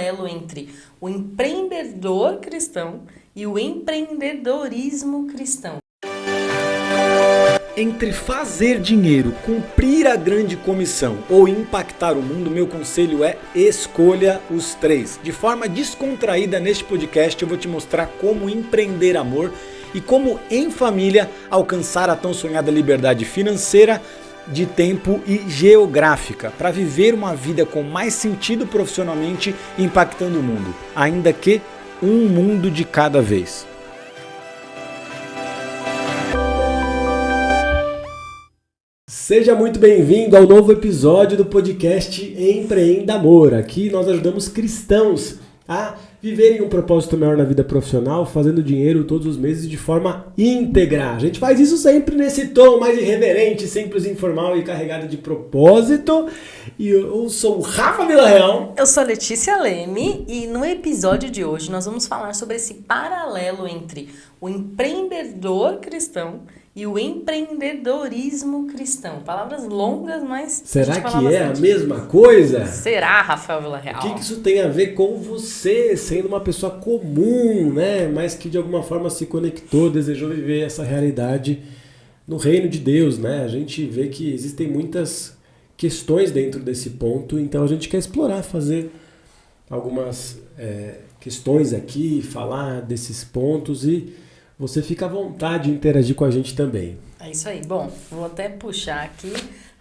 paralelo entre o empreendedor cristão e o empreendedorismo cristão. Entre fazer dinheiro, cumprir a grande comissão ou impactar o mundo, meu conselho é escolha os três. De forma descontraída neste podcast eu vou te mostrar como empreender amor e como em família alcançar a tão sonhada liberdade financeira, de tempo e geográfica para viver uma vida com mais sentido profissionalmente impactando o mundo, ainda que um mundo de cada vez. Seja muito bem-vindo ao novo episódio do podcast Empreenda Amor. Aqui nós ajudamos cristãos a viverem um propósito maior na vida profissional, fazendo dinheiro todos os meses de forma íntegra. A gente faz isso sempre nesse tom mais irreverente, simples, informal e carregado de propósito. E eu sou o Rafa Villarreal. Eu sou a Letícia Leme e no episódio de hoje nós vamos falar sobre esse paralelo entre o empreendedor cristão e o empreendedorismo cristão. Palavras longas, mas... Será que é a mesma coisa? Será, Rafael Villarreal? O que isso tem a ver com você, sendo uma pessoa comum, né? Mas que de alguma forma se conectou, desejou viver essa realidade no reino de Deus, né? A gente vê que existem muitas questões dentro desse ponto, então a gente quer explorar, fazer algumas questões aqui, falar desses pontos e... você fica à vontade de interagir com a gente também. É isso aí. Bom, vou até puxar aqui.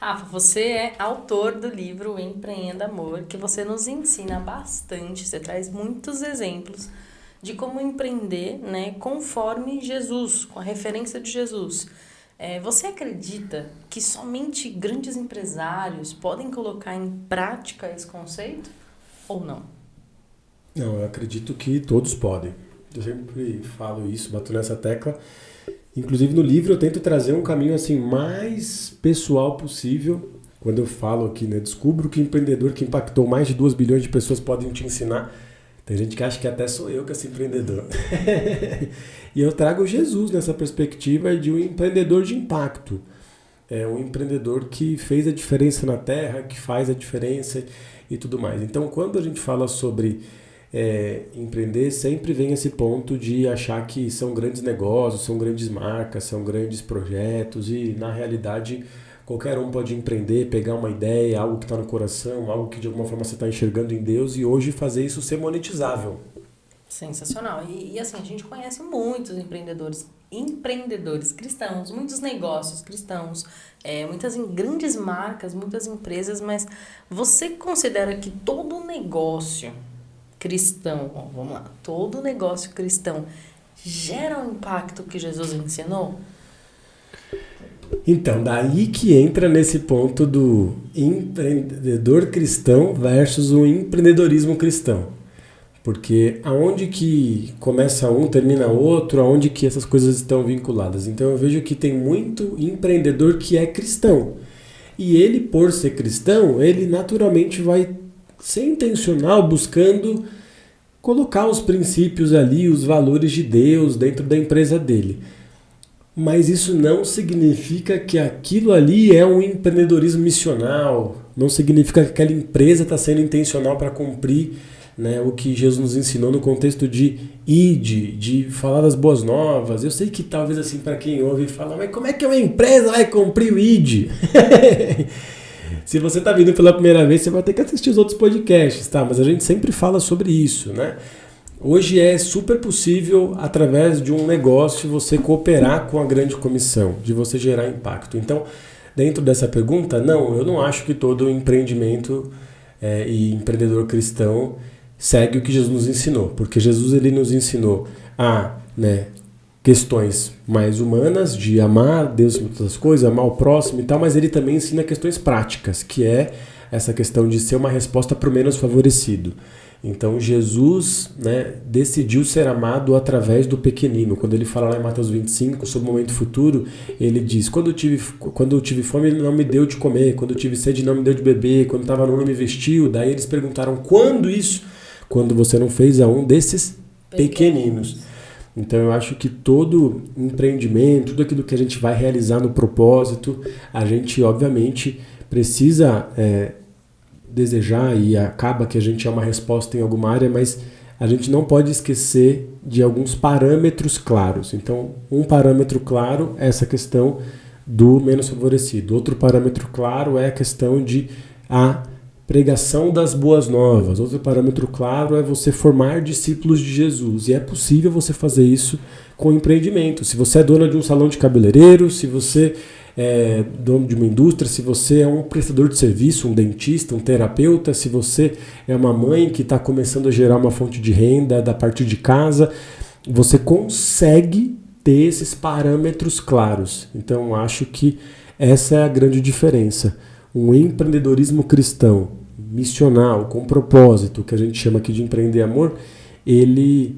Rafa, você é autor do livro Empreenda Amor, que você nos ensina bastante. Você traz muitos exemplos de como empreender, né, conforme Jesus, com a referência de Jesus. Você acredita que somente grandes empresários podem colocar em prática esse conceito ou não? Não, eu acredito que todos podem. Eu sempre falo isso, bato nessa tecla. Inclusive no livro eu tento trazer um caminho assim mais pessoal possível. Quando eu falo aqui, né, descubro que empreendedor que impactou mais de 2 bilhões de pessoas podem te ensinar. Tem gente que acha que até sou eu que esse empreendedor. E eu trago Jesus nessa perspectiva de um empreendedor de impacto. É um empreendedor que fez a diferença na terra, que faz a diferença e tudo mais. Então quando a gente fala sobre empreender, sempre vem esse ponto de achar que são grandes negócios, são grandes marcas, são grandes projetos e na realidade qualquer um pode empreender, pegar uma ideia, algo que está no coração, algo que de alguma forma você está enxergando em Deus e hoje fazer isso ser monetizável. Sensacional. E assim, a gente conhece muitos empreendedores cristãos, muitos negócios cristãos, muitas grandes marcas, muitas empresas, mas você considera que todo negócio cristão, vamos lá, todo negócio cristão gera o impacto que Jesus ensinou? Então, daí que entra nesse ponto do empreendedor cristão versus o empreendedorismo cristão. Porque aonde que começa um, termina outro, aonde que essas coisas estão vinculadas. Então eu vejo que tem muito empreendedor que é cristão. E ele, por ser cristão, ele naturalmente vai ser intencional buscando colocar os princípios ali, os valores de Deus dentro da empresa dele. Mas isso não significa que aquilo ali é um empreendedorismo missional, não significa que aquela empresa está sendo intencional para cumprir, né, o que Jesus nos ensinou no contexto de ide, de falar das boas novas. Eu sei que talvez assim para quem ouve fala, mas como é que uma empresa vai cumprir o ide? Se você está vindo pela primeira vez, você vai ter que assistir os outros podcasts, tá? Mas a gente sempre fala sobre isso, né? Hoje é super possível, através de um negócio, você cooperar com a grande comissão, de você gerar impacto. Então, dentro dessa pergunta, não, eu não acho que todo empreendimento e empreendedor cristão segue o que Jesus nos ensinou. Porque Jesus ele nos ensinou a questões mais humanas, de amar Deus sobre todas as coisas, amar o próximo e tal, mas ele também ensina questões práticas, que é essa questão de ser uma resposta para o menos favorecido. Então Jesus, decidiu ser amado através do pequenino. Quando ele fala lá em Mateus 25 sobre o momento futuro, ele diz, quando eu tive fome ele não me deu de comer, quando eu tive sede não me deu de beber, quando estava nu não me vestiu. Daí eles perguntaram, quando isso? Quando você não fez a um desses pequeninos. Então eu acho que todo empreendimento, tudo aquilo que a gente vai realizar no propósito, a gente obviamente precisa desejar e acaba que a gente é uma resposta em alguma área, mas a gente não pode esquecer de alguns parâmetros claros. Então, um parâmetro claro é essa questão do menos favorecido. Outro parâmetro claro é a questão de a pregação das boas novas. Outro parâmetro claro é você formar discípulos de Jesus. E é possível você fazer isso com empreendimento. Se você é dona de um salão de cabeleireiro, se você é dono de uma indústria, se você é um prestador de serviço, um dentista, um terapeuta, se você é uma mãe que está começando a gerar uma fonte de renda da partir de casa, você consegue ter esses parâmetros claros. Então, acho que essa é a grande diferença. Um empreendedorismo cristão, missional, com propósito, que a gente chama aqui de empreender amor, ele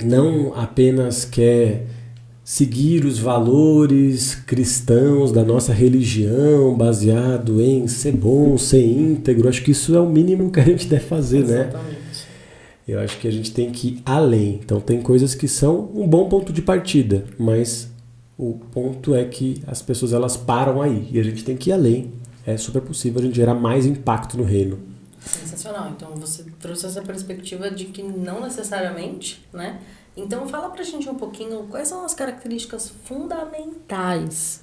não apenas quer seguir os valores cristãos da nossa religião, baseado em ser bom, ser íntegro. Acho que isso é o mínimo que a gente deve fazer, Exatamente. né? Eu acho que a gente tem que ir além. Então tem coisas que são um bom ponto de partida, mas o ponto é que as pessoas elas param aí e a gente tem que ir além. É super possível a gente gerar mais impacto no reino. Sensacional. Então você trouxe essa perspectiva de que não necessariamente, né? Então fala pra gente um pouquinho quais são as características fundamentais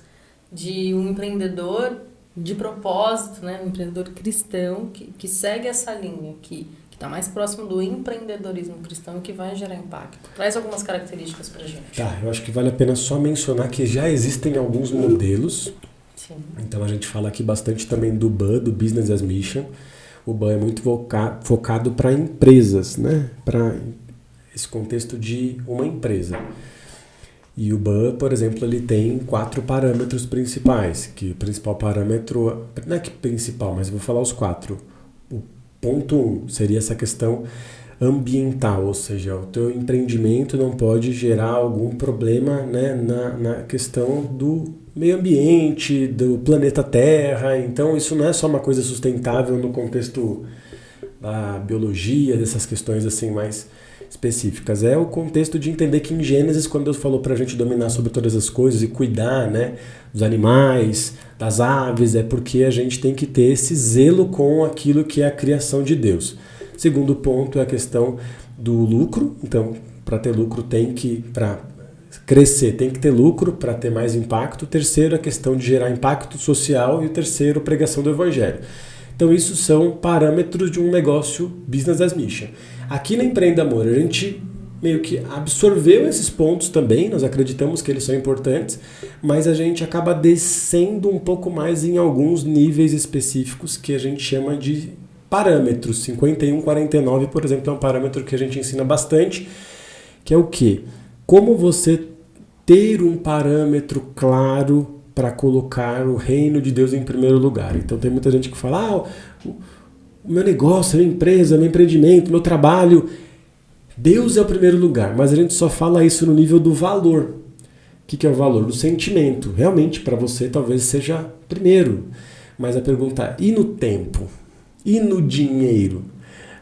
de um empreendedor de propósito, né? Um empreendedor cristão que segue essa linha, que está mais próximo do empreendedorismo cristão e que vai gerar impacto. Traz algumas características pra gente. Tá, eu acho que vale a pena só mencionar que já existem alguns modelos. Sim. Então a gente fala aqui bastante também do BAN, do Business as Mission. O BAN é muito focado para empresas, né? Para esse contexto de uma empresa. E o BAN, por exemplo, ele tem 4 parâmetros principais, que o principal parâmetro, não é que principal, mas eu vou falar os 4. O ponto 1 seria essa questão ambiental, ou seja, o teu empreendimento não pode gerar algum problema, né, na questão do meio ambiente, do planeta Terra. Então isso não é só uma coisa sustentável no contexto da biologia, dessas questões assim mais específicas. É o contexto de entender que em Gênesis, quando Deus falou pra gente dominar sobre todas as coisas e cuidar, né, dos animais, das aves, é porque a gente tem que ter esse zelo com aquilo que é a criação de Deus. Segundo ponto é a questão do lucro. Então, para ter lucro para crescer tem que ter lucro para ter mais impacto. Terceiro, a questão de gerar impacto social. E o terceiro, pregação do evangelho. Então, isso são parâmetros de um negócio Business as Mission. Aqui na Empreenda Amor, a gente meio que absorveu esses pontos também, nós acreditamos que eles são importantes, mas a gente acaba descendo um pouco mais em alguns níveis específicos que a gente chama de parâmetros. 5149, por exemplo, é um parâmetro que a gente ensina bastante, que é o quê? Como você ter um parâmetro claro para colocar o reino de Deus em primeiro lugar. Então tem muita gente que fala, o meu negócio, a minha empresa, meu empreendimento, meu trabalho, Deus é o primeiro lugar, mas a gente só fala isso no nível do valor. O que é o valor? Do sentimento. Realmente, para você, talvez seja primeiro. Mas a pergunta é, e no tempo? E no dinheiro?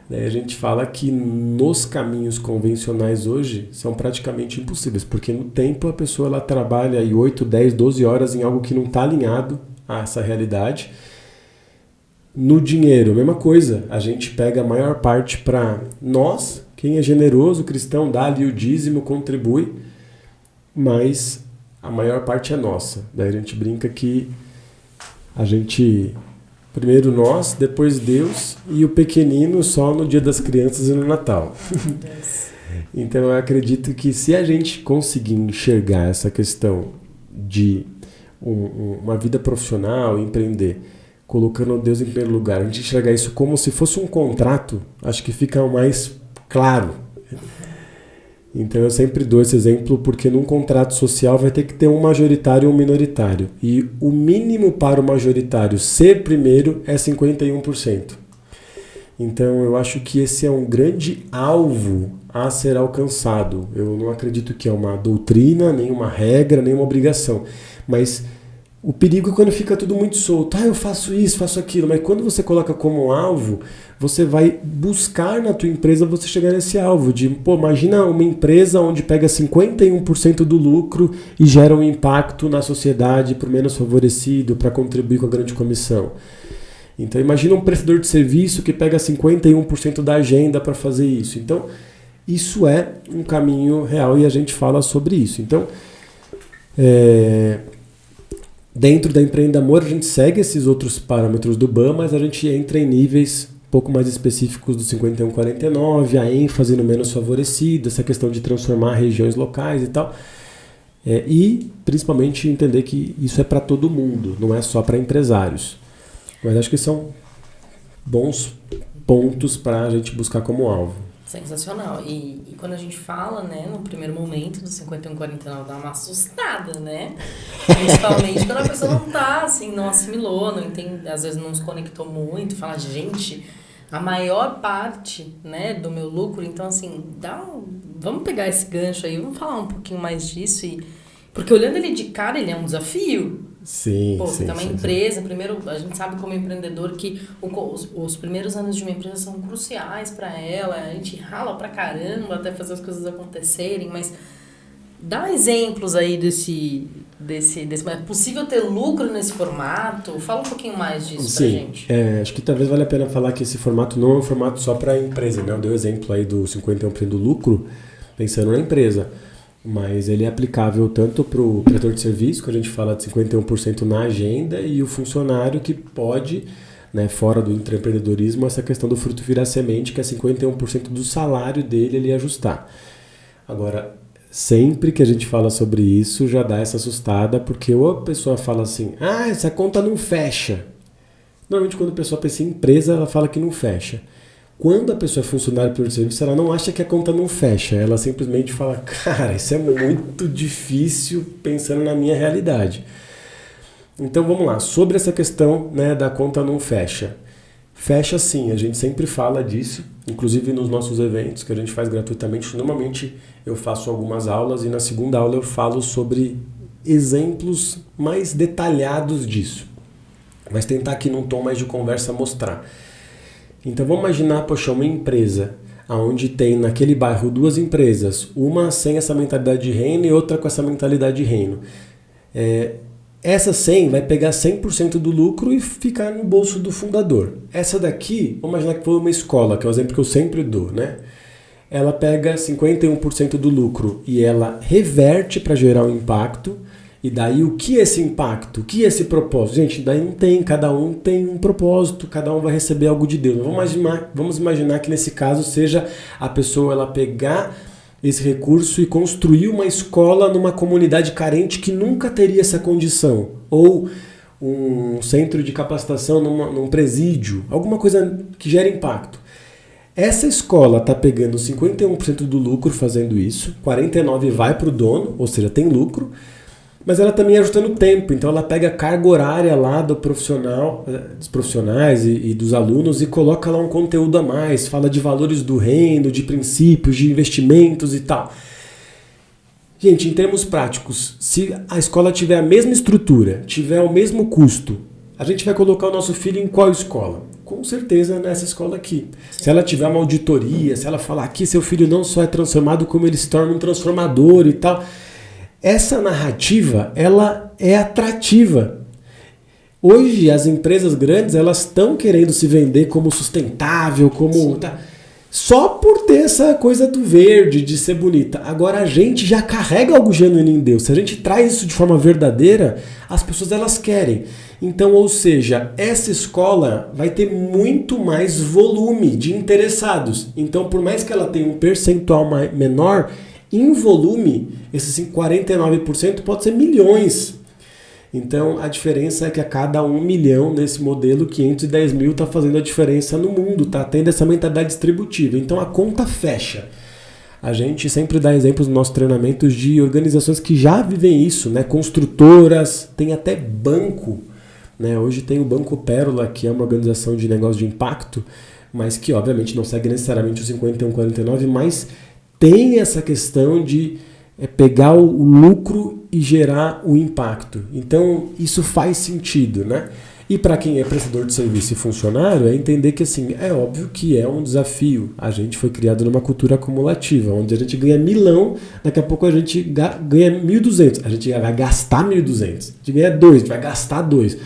Daí a gente fala que nos caminhos convencionais hoje são praticamente impossíveis, porque no tempo a pessoa ela trabalha aí 8, 10, 12 horas em algo que não está alinhado a essa realidade. No dinheiro, a mesma coisa. A gente pega a maior parte para nós, quem é generoso, cristão, dá ali o dízimo, contribui, mas a maior parte é nossa. Daí a gente brinca que a gente... Primeiro nós, depois Deus e o pequenino só no Dia das Crianças e no Natal. Então eu acredito que se a gente conseguir enxergar essa questão de uma vida profissional, empreender, colocando Deus em primeiro lugar, a gente enxergar isso como se fosse um contrato, acho que fica mais claro. Então eu sempre dou esse exemplo porque num contrato social vai ter que ter um majoritário e um minoritário. E o mínimo para o majoritário ser primeiro é 51%. Então eu acho que esse é um grande alvo a ser alcançado. Eu não acredito que é uma doutrina, nem uma regra, nem uma obrigação. Mas o perigo é quando fica tudo muito solto. Eu faço isso, faço aquilo. Mas quando você coloca como alvo, você vai buscar na tua empresa você chegar nesse alvo. Imagina uma empresa onde pega 51% do lucro e gera um impacto na sociedade para o menos favorecido, para contribuir com a grande comissão. Então imagina um prestador de serviço que pega 51% da agenda para fazer isso. Então isso é um caminho real e a gente fala sobre isso. Então dentro da Empreenda Amor a gente segue esses outros parâmetros do BAM, mas a gente entra em níveis um pouco mais específicos do 51-49, a ênfase no menos favorecido, essa questão de transformar regiões locais e tal. E principalmente entender que isso é para todo mundo, não é só para empresários. Mas acho que são bons pontos para a gente buscar como alvo. Sensacional. E quando a gente fala, né, no primeiro momento do 51-49, dá uma assustada, né? Principalmente quando a pessoa não tá, assim, não assimilou, não entende, às vezes não se conectou muito, fala, gente, a maior parte, né, do meu lucro, então, assim, vamos pegar esse gancho aí, vamos falar um pouquinho mais disso, porque olhando ele de cara, ele é um desafio. Sim, Pô, você sim, tem uma sim, empresa, primeiro, a gente sabe como empreendedor que os primeiros anos de uma empresa são cruciais para ela, a gente rala pra caramba até fazer as coisas acontecerem, mas dá exemplos aí desse é possível ter lucro nesse formato? Fala um pouquinho mais disso pra gente. Acho que talvez valha a pena falar que esse formato não é um formato só para a empresa, né? Eu dei o exemplo aí do 51% do lucro, pensando na empresa. Mas ele é aplicável tanto para o prestador de serviço, que a gente fala de 51% na agenda, e o funcionário que pode, né, fora do intraempreendedorismo, essa questão do fruto virar semente, que é 51% do salário dele ele ajustar. Agora, sempre que a gente fala sobre isso, já dá essa assustada, porque ou a pessoa fala assim, essa conta não fecha. Normalmente quando a pessoa pensa em empresa, ela fala que não fecha. Quando a pessoa é funcionária pelo serviço, ela não acha que a conta não fecha. Ela simplesmente fala, cara, isso é muito difícil pensando na minha realidade. Então vamos lá, sobre essa questão, né, da conta não fecha. Fecha sim, a gente sempre fala disso, inclusive nos nossos eventos que a gente faz gratuitamente. Normalmente eu faço algumas aulas e na segunda aula eu falo sobre exemplos mais detalhados disso. Mas tentar aqui num tom mais de conversa mostrar. Então vamos imaginar, poxa, uma empresa onde tem naquele bairro duas empresas, uma sem essa mentalidade de reino e outra com essa mentalidade de reino. Essa 100 vai pegar 100% do lucro e ficar no bolso do fundador. Essa daqui, vamos imaginar que foi uma escola, que é o exemplo que eu sempre dou, né? Ela pega 51% do lucro e ela reverte para gerar um impacto. E daí o que é esse impacto? O que é esse propósito? Gente, daí não tem, cada um tem um propósito, cada um vai receber algo de Deus. Vamos imaginar que nesse caso seja a pessoa ela pegar esse recurso e construir uma escola numa comunidade carente que nunca teria essa condição. Ou um centro de capacitação num presídio, alguma coisa que gere impacto. Essa escola está pegando 51% do lucro fazendo isso, 49% vai para o dono, ou seja, tem lucro, mas ela também ajustando o tempo, então ela pega a carga horária lá do profissional, dos profissionais e dos alunos e coloca lá um conteúdo a mais, fala de valores do reino, de princípios, de investimentos e tal. Gente, em termos práticos, se a escola tiver a mesma estrutura, tiver o mesmo custo, a gente vai colocar o nosso filho em qual escola? Com certeza nessa escola aqui. Se ela tiver uma auditoria, se ela falar que seu filho não só é transformado, como ele se torna um transformador e tal... Essa narrativa, ela é atrativa. Hoje, as empresas grandes, elas estão querendo se vender como sustentável, como... Tá, só por ter essa coisa do verde, de ser bonita. Agora, a gente já carrega algo genuíno em Deus. Se a gente traz isso de forma verdadeira, as pessoas, elas querem. Então, ou seja, essa escola vai ter muito mais volume de interessados. Então, por mais que ela tenha um percentual menor... Em volume, esses 49% pode ser milhões. Então, a diferença é que a cada 1 milhão nesse modelo, 510 mil está fazendo a diferença no mundo, está tendo essa mentalidade distributiva. Então, a conta fecha. A gente sempre dá exemplos nos nossos treinamentos de organizações que já vivem isso, né? Construtoras, tem até banco. Né? Hoje tem o Banco Pérola, que é uma organização de negócio de impacto, mas que, obviamente, não segue necessariamente o 51-49, mas... tem essa questão de pegar o lucro e gerar o impacto. Então, isso faz sentido, né? E para quem é prestador de serviço e funcionário, é entender que, assim, é óbvio que é um desafio. A gente foi criado numa cultura acumulativa, onde a gente ganha 1.000, daqui a pouco a gente ganha 1.200. A gente vai gastar 1.200. A gente ganha 2, a gente vai gastar 2.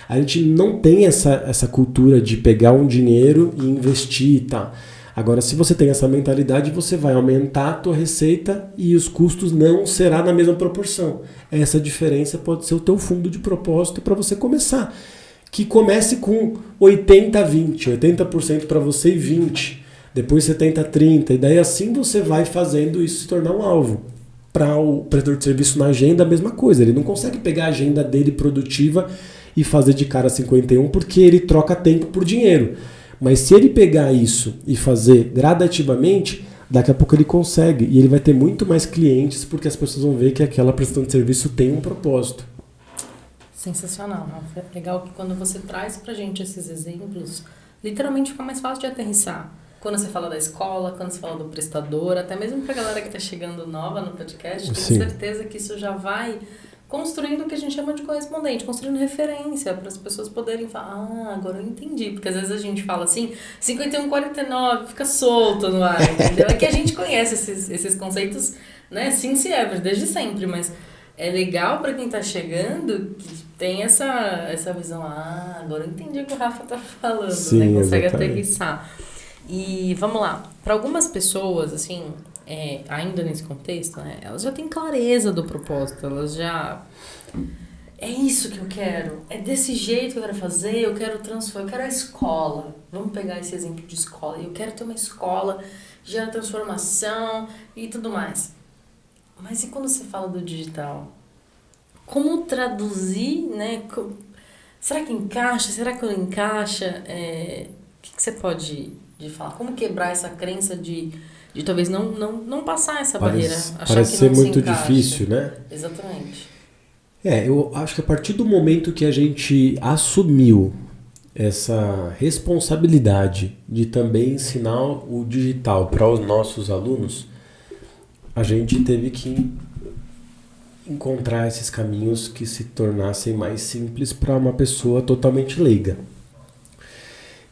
A gente não tem essa cultura de pegar um dinheiro e investir e tal. Agora, se você tem essa mentalidade, você vai aumentar a tua receita e os custos não será na mesma proporção. Essa diferença pode ser o teu fundo de propósito para você começar. Que comece com 80-20, 80% para você e 20%, depois 70-30%, e daí assim você vai fazendo isso se tornar um alvo. Para o prestador de serviço na agenda, a mesma coisa. Ele não consegue pegar a agenda dele produtiva e fazer de cara 51 porque ele troca tempo por dinheiro. Mas se ele pegar isso e fazer gradativamente, daqui a pouco ele consegue. E ele vai ter muito mais clientes porque as pessoas vão ver que aquela prestação de serviço tem um propósito. Sensacional, Rafa. É legal que quando você traz pra gente esses exemplos, literalmente fica mais fácil de aterrissar. Quando você fala da escola, quando você fala do prestador, até mesmo pra galera que tá chegando nova no podcast, tenho certeza que isso já vai construindo o que a gente chama de correspondente, construindo referência para as pessoas poderem falar, agora eu entendi, porque às vezes a gente fala assim, 51-49, fica solto no ar, entendeu? É que a gente conhece esses conceitos, né, since ever, desde sempre, mas é legal para quem tá chegando que tem essa visão, agora eu entendi o que o Rafa tá falando, sim, né, consegue exatamente aterrissar. E vamos lá, para algumas pessoas, assim, ainda nesse contexto, né, elas já têm clareza do propósito, elas já... É isso que eu quero, é desse jeito que eu quero fazer, eu quero transformar, eu quero a escola. Vamos pegar esse exemplo de escola. Eu quero ter uma escola que gera transformação e tudo mais. Mas e quando você fala do digital? Como traduzir, né? Será que encaixa? Será que não encaixa? O que você pode falar? Como quebrar essa crença de talvez não passar essa barreira? Achar parece que ser não muito se encaixa. difícil, né? Exatamente. Eu acho que a partir do momento que a gente assumiu essa responsabilidade de também ensinar o digital para os nossos alunos, a gente teve que encontrar esses caminhos que se tornassem mais simples para uma pessoa totalmente leiga.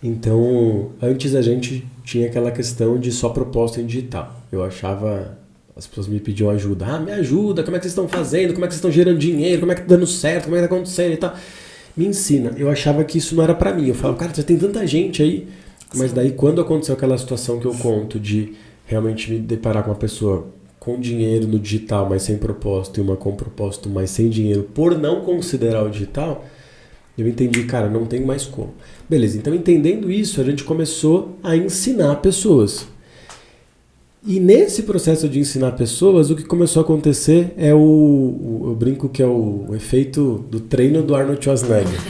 Então, antes a gente tinha aquela questão de só proposta em digital. Eu achava... As pessoas me pediam ajuda. Me ajuda, como é que vocês estão fazendo? Como é que vocês estão gerando dinheiro? Como é que tá dando certo? Como é que tá acontecendo e tal? Me ensina. Eu achava que isso não era pra mim. Eu falava, cara, você tem tanta gente aí. Mas daí, quando aconteceu aquela situação que eu conto de realmente me deparar com uma pessoa com dinheiro no digital, mas sem propósito, e uma com propósito, mas sem dinheiro, por não considerar o digital, eu entendi, cara, não tem mais como. Beleza, então entendendo isso, a gente começou a ensinar pessoas. E nesse processo de ensinar pessoas, o que começou a acontecer é eu brinco que é o efeito do treino do Arnold Schwarzenegger.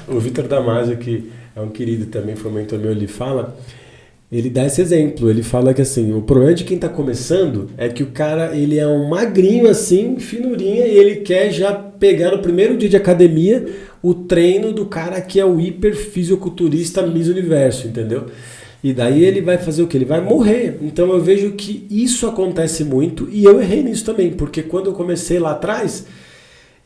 O Vitor Damasio, que é um querido também, foi um mentor meu, ele dá esse exemplo. Ele fala que assim, o problema de quem está começando é que o cara, ele é um magrinho assim, finurinha, e ele quer já pegar no primeiro dia de academia o treino do cara que é o hiper fisiculturista Miss Universo, entendeu? E daí ele vai fazer o quê? Ele vai morrer. Então eu vejo que isso acontece muito e eu errei nisso também, porque quando eu comecei lá atrás,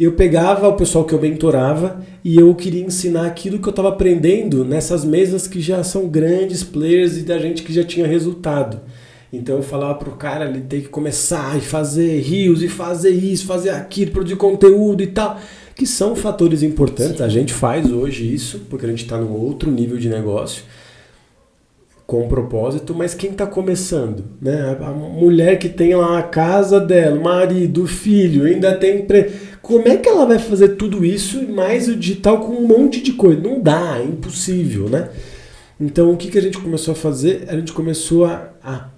eu pegava o pessoal que eu mentorava e eu queria ensinar aquilo que eu estava aprendendo nessas mesas que já são grandes players e da gente que já tinha resultado. Então eu falava pro cara, ele tem que começar e fazer rios e fazer isso, fazer aquilo, produzir conteúdo e tal, que são fatores importantes. Sim. A gente faz hoje isso, porque a gente está num outro nível de negócio, com propósito, mas quem está começando, né? A mulher que tem lá a casa dela, o marido, o filho, ainda tem... Como é que ela vai fazer tudo isso e mais o digital com um monte de coisa? Não dá, é impossível, né? Então, o que a gente começou a fazer? A gente começou a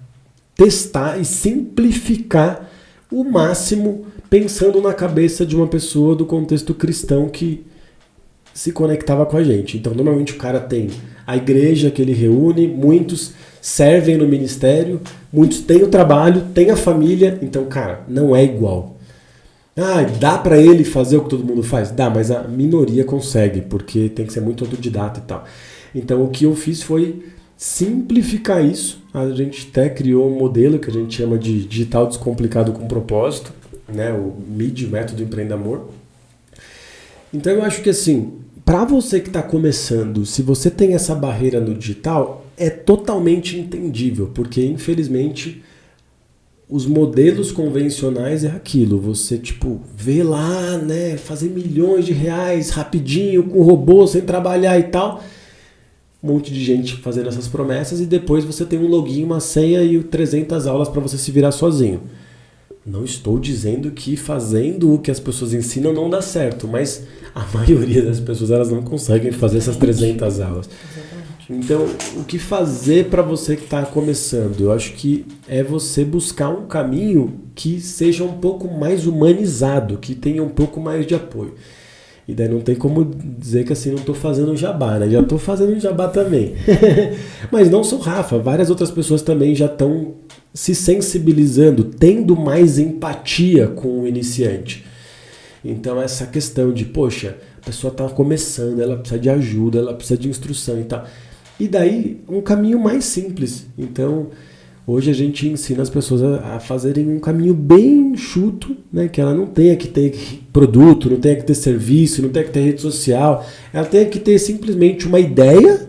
testar e simplificar o máximo, pensando na cabeça de uma pessoa do contexto cristão que se conectava com a gente. Então, normalmente o cara tem a igreja que ele reúne, muitos servem no ministério, muitos têm o trabalho, têm a família, então, cara, não é igual. Dá pra ele fazer o que todo mundo faz? Dá, mas a minoria consegue, porque tem que ser muito autodidata e tal. Então, o que eu fiz foi simplificar isso. A gente até criou um modelo que a gente chama de digital descomplicado com propósito, né? O MID, o Método Empreenda Amor. Então, eu acho que assim, para você que está começando, se você tem essa barreira no digital, é totalmente entendível, porque infelizmente os modelos convencionais é aquilo, você tipo, vê lá, né, fazer milhões de reais rapidinho, com robô, sem trabalhar e tal. Um monte de gente fazendo essas promessas e depois você tem um login, uma senha e 300 aulas para você se virar sozinho. Não estou dizendo que fazendo o que as pessoas ensinam não dá certo, mas a maioria das pessoas elas não conseguem fazer essas 300 aulas. Então, o que fazer para você que está começando? Eu acho que é você buscar um caminho que seja um pouco mais humanizado, que tenha um pouco mais de apoio. E daí não tem como dizer que assim, não estou fazendo jabá, né? Já estou fazendo jabá também. Mas não sou Rafa, várias outras pessoas também já estão se sensibilizando, tendo mais empatia com o iniciante. Então essa questão de, poxa, a pessoa está começando, ela precisa de ajuda, ela precisa de instrução e tal. E daí um caminho mais simples. Então hoje a gente ensina as pessoas a fazerem um caminho bem enxuto, né? Que ela não tenha que ter produto, não tenha que ter serviço, não tenha que ter rede social. Ela tenha que ter simplesmente uma ideia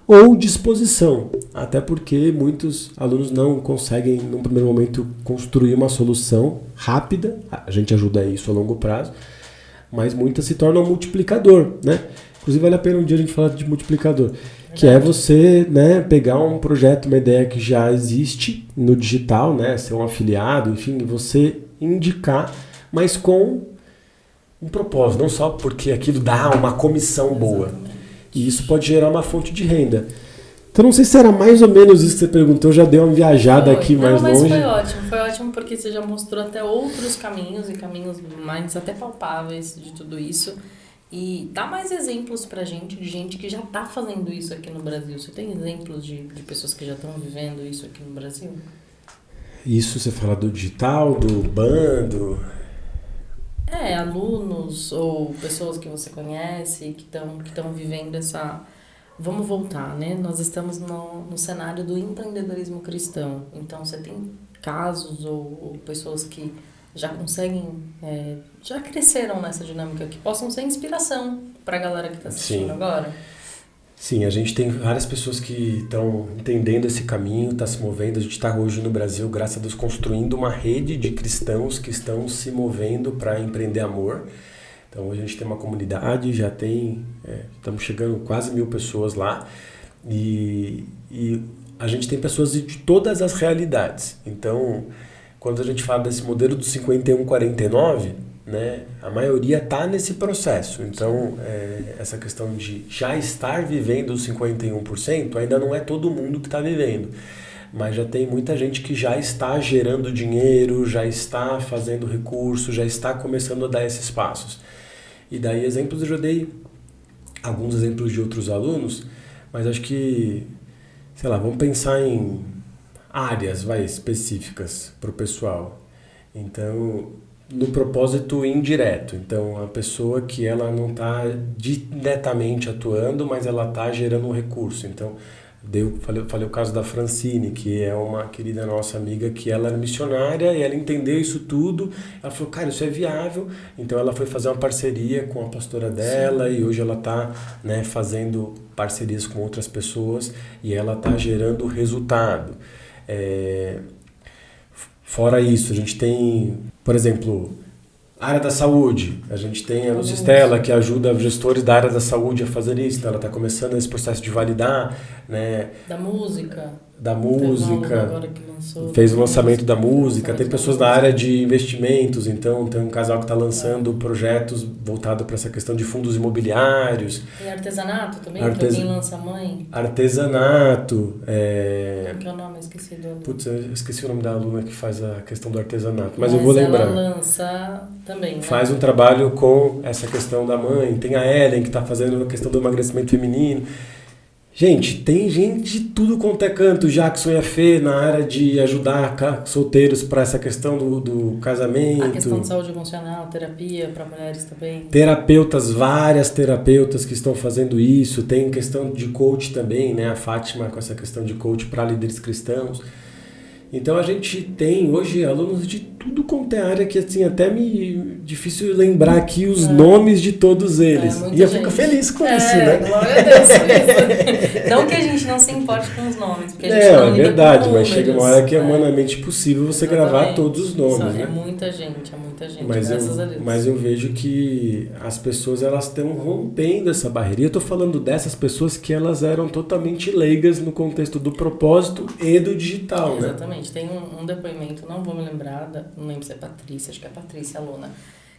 ou disposição. Até porque muitos alunos não conseguem, num primeiro momento, construir uma solução rápida. A gente ajuda isso a longo prazo. Mas muitas se tornam multiplicador, né? Inclusive vale a pena um dia a gente falar de multiplicador. Que é você, né, pegar um projeto, uma ideia que já existe no digital, né, ser um afiliado, enfim, você indicar, mas com um propósito, não só porque aquilo dá uma comissão boa. E isso pode gerar uma fonte de renda. Então não sei se era mais ou menos isso que você perguntou, já deu uma viajada aqui mais longe. Foi ótimo porque você já mostrou até outros caminhos e caminhos mais até palpáveis de tudo isso. E dá mais exemplos pra gente, de gente que já tá fazendo isso aqui no Brasil. Você tem exemplos de pessoas que já estão vivendo isso aqui no Brasil? Isso você fala do digital, do bando? Alunos ou pessoas que você conhece que estão vivendo essa... Vamos voltar, né? Nós estamos no cenário do empreendedorismo cristão. Então, você tem casos ou pessoas que já conseguem, já cresceram nessa dinâmica, que possam ser inspiração para a galera que está assistindo agora? Sim, a gente tem várias pessoas que estão entendendo esse caminho, está se movendo. A gente está hoje no Brasil, graças a Deus, construindo uma rede de cristãos que estão se movendo para empreender amor. Então hoje a gente tem uma comunidade, já tem, estamos chegando quase 1.000 pessoas lá e a gente tem pessoas de todas as realidades. Então, quando a gente fala desse modelo do 51-49, né, a maioria está nesse processo. Então, essa questão de já estar vivendo os 51% ainda não é todo mundo que está vivendo. Mas já tem muita gente que já está gerando dinheiro, já está fazendo recurso, já está começando a dar esses passos. E daí exemplos eu já dei alguns exemplos de outros alunos, mas acho que, sei lá, vamos pensar em áreas específicas para o pessoal. Então, no propósito indireto. Então, a pessoa que ela não está diretamente atuando, mas ela está gerando um recurso. Então, falei o caso da Francine, que é uma querida nossa amiga, que ela era missionária e ela entendeu isso tudo. Ela falou, cara, isso é viável. Então ela foi fazer uma parceria com a pastora dela. Sim. E hoje ela está, né, fazendo parcerias com outras pessoas e ela está gerando resultado. Fora isso, a gente tem, por exemplo, área da saúde. A gente tem a Lucistela, que ajuda gestores da área da saúde a fazer isso. Então ela está começando esse processo de validar, né? Da música. Agora que fez o lançamento da música. Tem pessoas da área de investimentos. Então tem um casal que está lançando projetos voltados para essa questão de fundos imobiliários. E artesanato também, que alguém lança mãe. Artesanato. Como que é o nome? Esqueci do nome. Putz, eu esqueci o nome da aluna que faz a questão do artesanato, mas eu vou lembrar. Ela lança também, né? Faz um trabalho com essa questão da mãe. Tem a Ellen que está fazendo a questão do emagrecimento feminino. Gente, tem gente de tudo quanto é canto. O Jackson e a Fê na área de ajudar solteiros para essa questão do casamento. A questão de saúde emocional, terapia para mulheres também. Terapeutas, várias terapeutas que estão fazendo isso. Tem questão de coach também, né? A Fátima com essa questão de coach para líderes cristãos. Então a gente tem hoje alunos de tudo quanto é área que assim, até me difícil lembrar aqui os nomes de todos eles. E eu fico feliz com isso, né? Glória a Deus por isso. Não que a gente não se importe com os nomes, porque a gente não é lida verdade, com mas números, chega uma hora que é humanamente possível você gravar todos os nomes, né? É muita gente, mas graças a Deus. Mas eu vejo que as pessoas elas estão rompendo essa barreira. E eu estou falando dessas pessoas que elas eram totalmente leigas no contexto do propósito e do digital, né? Exatamente. Tem um depoimento, não vou me lembrar, não lembro se é Patrícia, acho que é Patrícia, aluna,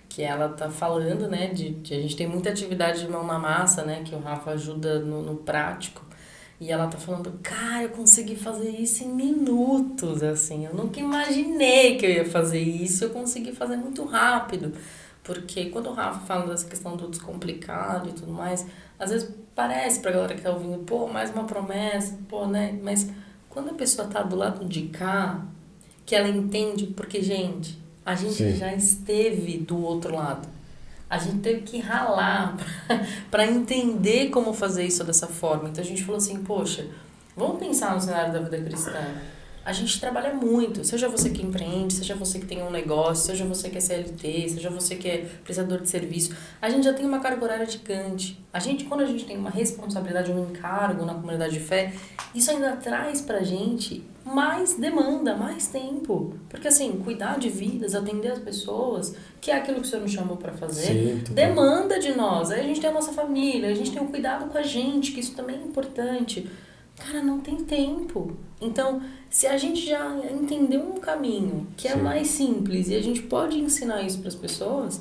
que ela tá falando, né, de a gente tem muita atividade de mão na massa, né, que o Rafa ajuda no prático. E ela tá falando, cara, eu consegui fazer isso em minutos, assim. Eu nunca imaginei que eu ia fazer isso, eu consegui fazer muito rápido. Porque quando o Rafa fala dessa questão do descomplicado e tudo mais, às vezes parece pra galera que tá ouvindo, pô, mais uma promessa, pô, né? Mas quando a pessoa tá do lado de cá, que ela entende, porque, gente, a gente já esteve do outro lado. A gente teve que ralar para entender como fazer isso dessa forma. Então a gente falou assim, poxa, vamos pensar no cenário da vida cristã. A gente trabalha muito, seja você que empreende, seja você que tem um negócio, seja você que é CLT, seja você que é prestador de serviço. A gente já tem uma carga horária gigante. Quando a gente tem uma responsabilidade, um encargo na comunidade de fé, isso ainda traz pra gente mais demanda, mais tempo. Porque assim, cuidar de vidas, atender as pessoas, que é aquilo que o Senhor nos chamou para fazer, demanda de nós. Aí a gente tem a nossa família, a gente tem o cuidado com a gente, que isso também é importante. Cara, não tem tempo. Então, se a gente já entendeu um caminho que é mais simples e a gente pode ensinar isso para as pessoas,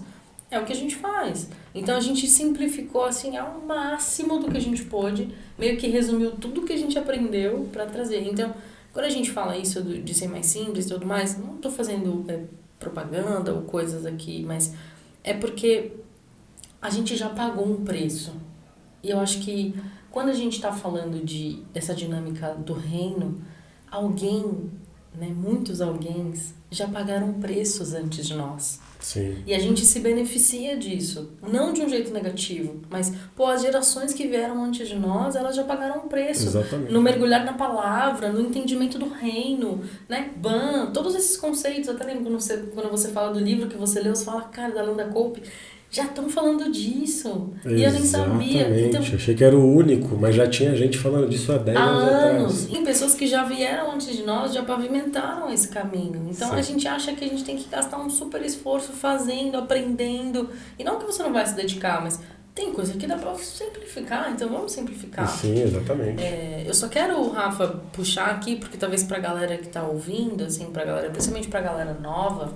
é o que a gente faz. Então, a gente simplificou assim ao máximo do que a gente pôde, meio que resumiu tudo que a gente aprendeu para trazer. Então, quando a gente fala isso de ser mais simples e tudo mais, não estou fazendo propaganda ou coisas aqui, mas é porque a gente já pagou um preço. E eu acho que quando a gente está falando dessa dinâmica do reino, muitos alguém já pagaram preços antes de nós. Sim. E a gente se beneficia disso, não de um jeito negativo, mas, as gerações que vieram antes de nós, elas já pagaram um preço. Exatamente. No mergulhar na palavra, no entendimento do reino, né? Todos esses conceitos, até lembro quando você fala do livro que você leu, você fala, cara, da Landa Cope, já estão falando disso. Exatamente. E eu nem sabia. Então, achei que era o único, mas já tinha gente falando disso há 10 anos atrás. E pessoas que já vieram antes de nós já pavimentaram esse caminho. Então a gente acha que a gente tem que gastar um super esforço fazendo, aprendendo. E não que você não vai se dedicar, mas tem coisa que dá pra simplificar, então vamos simplificar. Sim, exatamente. Eu só quero, Rafa, puxar aqui, porque talvez pra galera que tá ouvindo, assim, principalmente pra galera nova,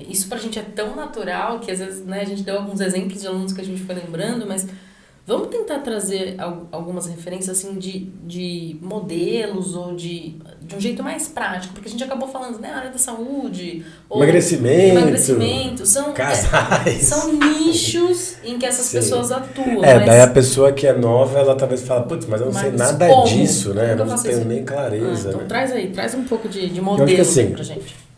isso pra gente é tão natural que às vezes, né, a gente deu alguns exemplos de alunos que a gente foi lembrando, mas vamos tentar trazer algumas referências assim de modelos ou de um jeito mais prático, porque a gente acabou falando, né, área da saúde, ou emagrecimento, casais. São nichos em que essas pessoas atuam. Daí a pessoa que é nova, ela talvez fala, putz, mas eu não sei nada disso, né? Eu não tenho nem clareza. Então traz um pouco de modelo pra gente.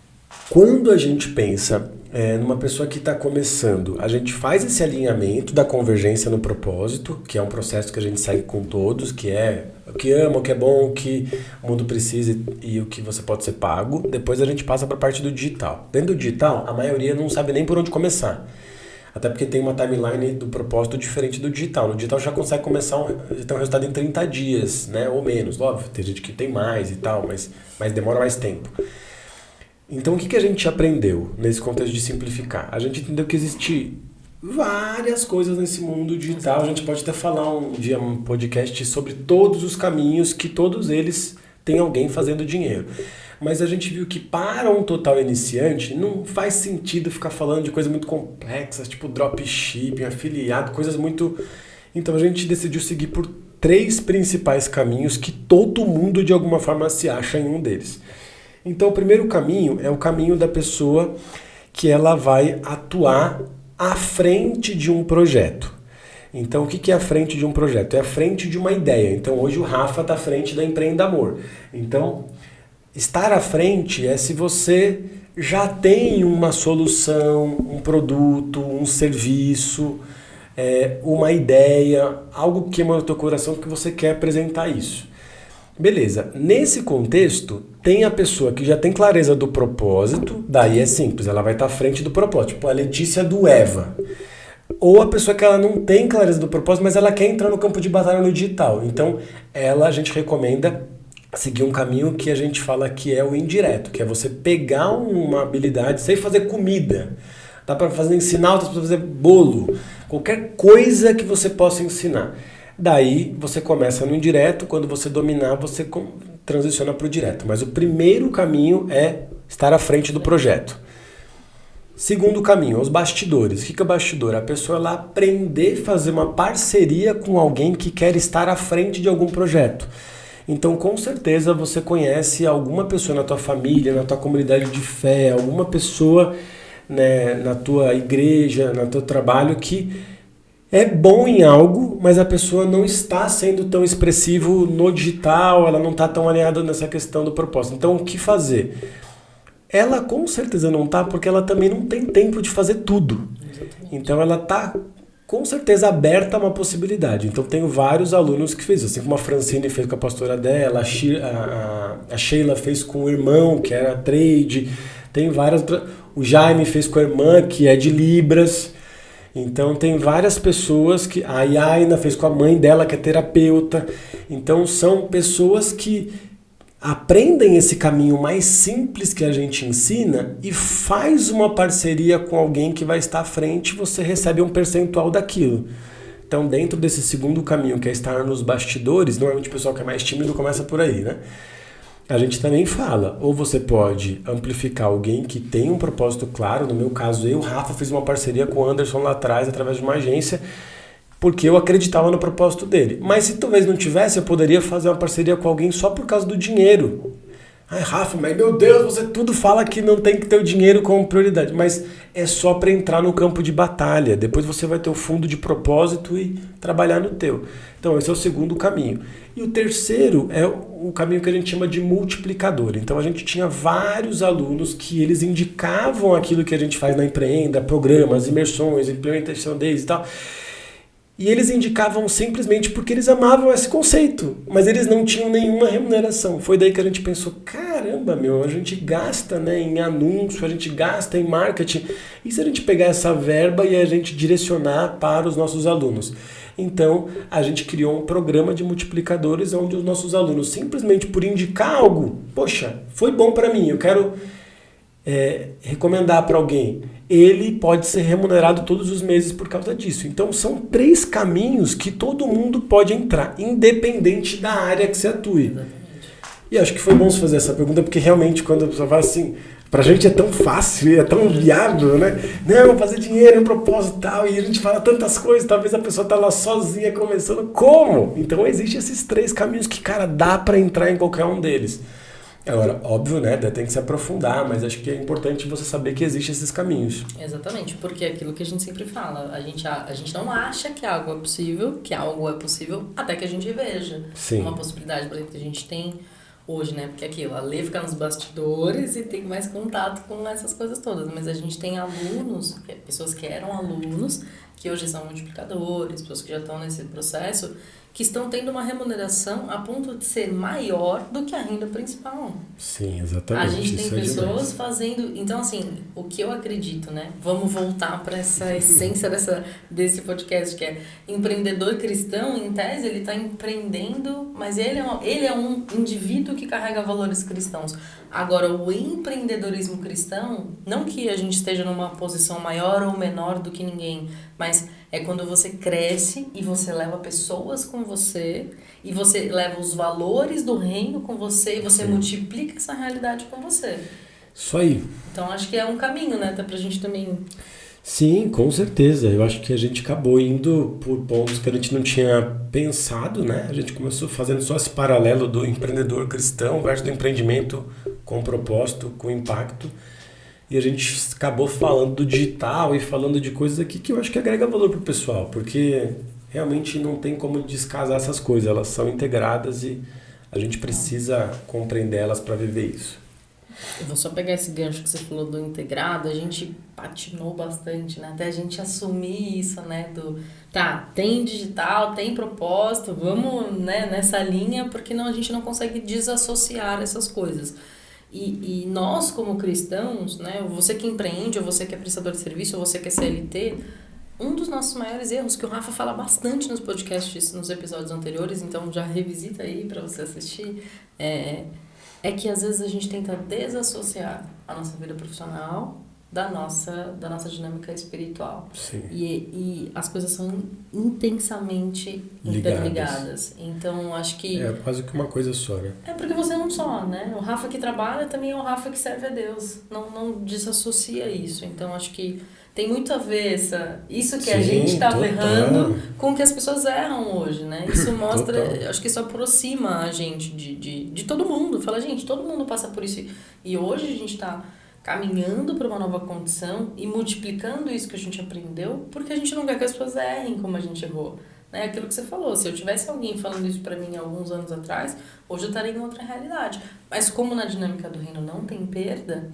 Quando a gente pensa numa pessoa que está começando, a gente faz esse alinhamento da convergência no propósito, que é um processo que a gente segue com todos, que é o que ama, o que é bom, o que o mundo precisa e o que você pode ser pago. Depois a gente passa para a parte do digital. Dentro do digital, a maioria não sabe nem por onde começar. Até porque tem uma timeline do propósito diferente do digital. No digital já consegue começar ter um resultado em 30 dias, né? Ou menos. Óbvio, tem gente que tem mais e tal, mas demora mais tempo. Então, o que a gente aprendeu nesse contexto de simplificar? A gente entendeu que existe várias coisas nesse mundo digital. A gente pode até falar um dia um podcast sobre todos os caminhos, que todos eles têm alguém fazendo dinheiro. Mas a gente viu que para um total iniciante não faz sentido ficar falando de coisas muito complexas, tipo dropshipping, afiliado, coisas muito... Então a gente decidiu seguir por 3 principais caminhos que todo mundo de alguma forma se acha em um deles. Então o primeiro caminho é o caminho da pessoa que ela vai atuar à frente de um projeto. Então o que é à frente de um projeto? É à frente de uma ideia. Então hoje o Rafa está à frente da Empreenda Amor. Então estar à frente é se você já tem uma solução, um produto, um serviço, uma ideia, algo que queima no teu coração que você quer apresentar isso. Beleza. Nesse contexto, tem a pessoa que já tem clareza do propósito, daí é simples, ela vai estar à frente do propósito. Tipo a Letícia do Eva. Ou a pessoa que ela não tem clareza do propósito, mas ela quer entrar no campo de batalha no digital. Então, a gente recomenda seguir um caminho que a gente fala que é o indireto, que é você pegar uma habilidade, sei fazer comida, dá para ensinar outras pessoas a fazer bolo, qualquer coisa que você possa ensinar. Daí você começa no indireto, quando você dominar, você transiciona para o direto. Mas o primeiro caminho é estar à frente do projeto. Segundo caminho, os bastidores. O que é o bastidor? A pessoa ela aprender a fazer uma parceria com alguém que quer estar à frente de algum projeto. Então, com certeza, você conhece alguma pessoa na tua família, na tua comunidade de fé, alguma pessoa, né, na tua igreja, no teu trabalho que é bom em algo, mas a pessoa não está sendo tão expressivo no digital, ela não está tão alinhada nessa questão do propósito. Então, o que fazer? Ela com certeza não está, porque ela também não tem tempo de fazer tudo. Exatamente. Então, ela está com certeza aberta a uma possibilidade. Então, tenho vários alunos que fez, assim como a Francine fez com a pastora dela, a Sheila fez com o irmão, que era trade, tem várias... O Jaime fez com a irmã, que é de Libras. Então tem várias pessoas que... A Yaina fez com a mãe dela, que é terapeuta. Então são pessoas que aprendem esse caminho mais simples que a gente ensina e faz uma parceria com alguém que vai estar à frente e você recebe um percentual daquilo. Então dentro desse segundo caminho, que é estar nos bastidores, normalmente o pessoal que é mais tímido começa por aí, né? A gente também fala, ou você pode amplificar alguém que tem um propósito claro, no meu caso eu, Rafa, fiz uma parceria com o Anderson lá atrás, através de uma agência, porque eu acreditava no propósito dele. Mas se talvez não tivesse, eu poderia fazer uma parceria com alguém só por causa do dinheiro. Ai, Rafa, mas meu Deus, você tudo fala que não tem que ter o dinheiro como prioridade, mas é só para entrar no campo de batalha, depois você vai ter o fundo de propósito e trabalhar no teu. Então esse é o segundo caminho. E o terceiro é o caminho que a gente chama de multiplicador. Então a gente tinha vários alunos que eles indicavam aquilo que a gente faz na Empreenda, programas, imersões, implementação deles e tal. E eles indicavam simplesmente porque eles amavam esse conceito, mas eles não tinham nenhuma remuneração. Foi daí que a gente pensou, caramba, a gente gasta, né, em anúncio, a gente gasta em marketing. E se a gente pegar essa verba e a gente direcionar para os nossos alunos? Então, a gente criou um programa de multiplicadores onde os nossos alunos, simplesmente por indicar algo, poxa, foi bom para mim, eu quero recomendar para alguém. Ele pode ser remunerado todos os meses por causa disso. Então, são 3 caminhos que todo mundo pode entrar, independente da área que você atue. Exatamente. E acho que foi bom você fazer essa pergunta, porque realmente, quando a pessoa fala assim, pra gente é tão fácil, é tão viável, né? Não, fazer dinheiro, um propósito e tal, e a gente fala tantas coisas, talvez a pessoa tá lá sozinha começando. Como? Então, existem esses 3 caminhos que, cara, dá pra entrar em qualquer um deles. Agora, óbvio, né, tem que se aprofundar, mas acho que é importante você saber que existem esses caminhos. Exatamente, porque é aquilo que a gente sempre fala, a gente não acha que algo é possível, até que a gente veja. Sim. Uma possibilidade, por exemplo, que a gente tem hoje, né, porque aquilo, a Lê fica nos bastidores e tem mais contato com essas coisas todas, mas a gente tem alunos, pessoas que eram alunos, que hoje são multiplicadores, pessoas que já estão nesse processo, que estão tendo uma remuneração a ponto de ser maior do que a renda principal. Sim, exatamente. A gente tem pessoas fazendo... Então, assim, o que eu acredito, né? Vamos voltar para essa essência desse podcast, que é empreendedor cristão, em tese, ele está empreendendo, mas ele é um indivíduo que carrega valores cristãos. Agora, o empreendedorismo cristão, não que a gente esteja numa posição maior ou menor do que ninguém, mas é quando você cresce e você leva pessoas com você e você leva os valores do reino com você e você multiplica essa realidade com você. Isso aí. Então, acho que é um caminho, né? Até pra gente também... Sim, com certeza. Eu acho que a gente acabou indo por pontos que a gente não tinha pensado, né? A gente começou fazendo só esse paralelo do empreendedor cristão versus do empreendimento com propósito, com impacto. E a gente acabou falando do digital e falando de coisas aqui que eu acho que agrega valor pro pessoal, porque realmente não tem como descasar essas coisas, elas são integradas e a gente precisa compreender elas para viver isso. Eu vou só pegar esse gancho que você falou do integrado, a gente patinou bastante, né? Até a gente assumir isso, né? Tem digital, tem propósito, vamos, né, nessa linha, porque a gente não consegue desassociar essas coisas. E nós, como cristãos, né? Você que empreende, ou você que é prestador de serviço, ou você que é CLT, um dos nossos maiores erros, que o Rafa fala bastante nos podcasts, nos episódios anteriores, então já revisita aí para você assistir, é que às vezes a gente tenta desassociar a nossa vida profissional da nossa dinâmica espiritual. Sim. E as coisas são intensamente interligadas. Então, acho que... É quase que uma coisa só, né? É porque você é um só, né? O Rafa que trabalha também é o Rafa que serve a Deus. Não desassocia isso. Então, acho que tem muito a ver isso que a gente está errando com o que as pessoas erram hoje, né? Isso mostra, acho que isso aproxima a gente de todo mundo. Fala, gente, todo mundo passa por isso. E hoje a gente está caminhando para uma nova condição e multiplicando isso que a gente aprendeu, porque a gente não quer que as pessoas errem como a gente errou. Né? Aquilo que você falou, se eu tivesse alguém falando isso para mim alguns anos atrás, hoje eu estaria em outra realidade. Mas como na dinâmica do reino não tem perda,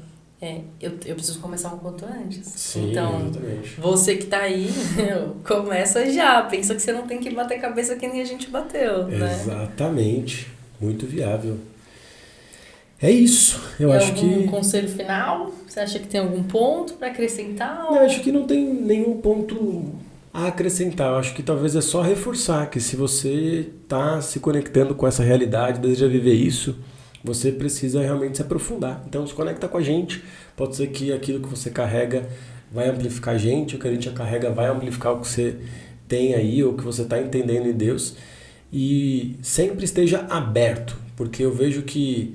eu preciso começar um quanto antes. Sim, então, exatamente. Você que tá aí, começa já. Pensa que você não tem que bater cabeça que nem a gente bateu, né? Exatamente. Muito viável. É isso. Eu acho que... algum conselho final? Você acha que tem algum ponto para acrescentar? Não, acho que não tem nenhum ponto a acrescentar. Eu acho que talvez é só reforçar que se você está se conectando com essa realidade, deseja viver isso, você precisa realmente se aprofundar. Então se conecta com a gente. Pode ser que aquilo que você carrega vai amplificar a gente, o que a gente carrega vai amplificar o que você tem aí, ou o que você está entendendo em Deus. E sempre esteja aberto, porque eu vejo que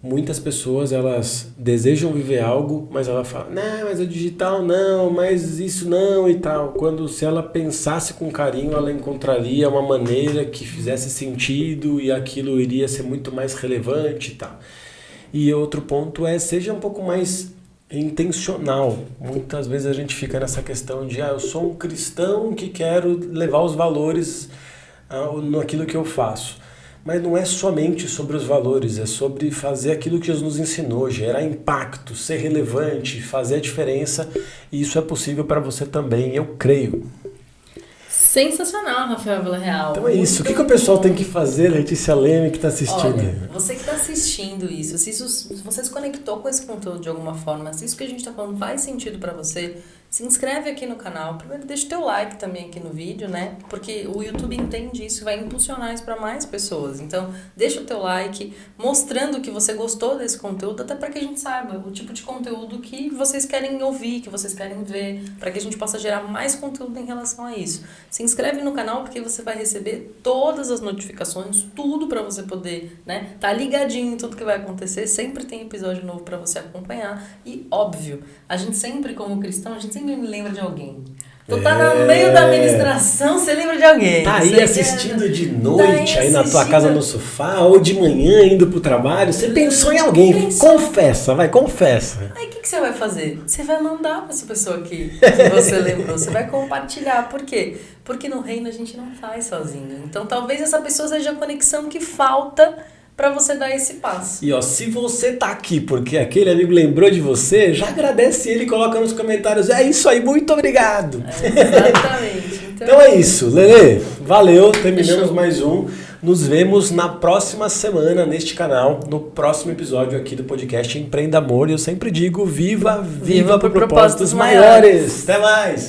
muitas pessoas, elas desejam viver algo, mas ela fala, não, mas o digital não, mas isso não e tal. Quando se ela pensasse com carinho, ela encontraria uma maneira que fizesse sentido e aquilo iria ser muito mais relevante e tal. E outro ponto é, seja um pouco mais intencional. Muitas vezes a gente fica nessa questão de, eu sou um cristão que quero levar os valores naquilo que eu faço. Mas não é somente sobre os valores, é sobre fazer aquilo que Jesus nos ensinou, gerar impacto, ser relevante, fazer a diferença, e isso é possível para você também, eu creio. Sensacional, Rafael Villarreal. Então é isso. O que o pessoal tem que fazer, Letícia Leme, que está assistindo? Olha, você que está assistindo isso, se você se conectou com esse conteúdo de alguma forma, se isso que a gente está falando faz sentido para você, se inscreve aqui no canal. Primeiro, deixa o teu like também aqui no vídeo, né? Porque o YouTube entende isso e vai impulsionar isso para mais pessoas. Então, deixa o teu like, mostrando que você gostou desse conteúdo, até para que a gente saiba o tipo de conteúdo que vocês querem ouvir, que vocês querem ver, para que a gente possa gerar mais conteúdo em relação a isso. Se inscreve no canal porque você vai receber todas as notificações, tudo para você poder, né, tá ligadinho em tudo que vai acontecer. Sempre tem episódio novo para você acompanhar. E, óbvio, a gente sempre, como cristão, a gente sempre me lembra de alguém. Tu tá no meio da administração, você lembra de alguém. Tá aí assistindo de noite, aí na tua casa no sofá, ou de manhã indo pro trabalho, você pensou em alguém. Confessa, confessa. Aí o que você vai fazer? Você vai mandar pra essa pessoa que você lembrou, você vai compartilhar. Por quê? Porque no reino a gente não faz sozinho. Então talvez essa pessoa seja a conexão que falta para você dar esse passo. E se você tá aqui porque aquele amigo lembrou de você, já agradece ele e coloca nos comentários. É isso aí, muito obrigado. Exatamente. Então é isso, Lelê. Valeu, terminamos mais um. Nos vemos na próxima semana neste canal, no próximo episódio aqui do podcast Empreenda Amor. E eu sempre digo, viva por propósitos maiores. Até mais!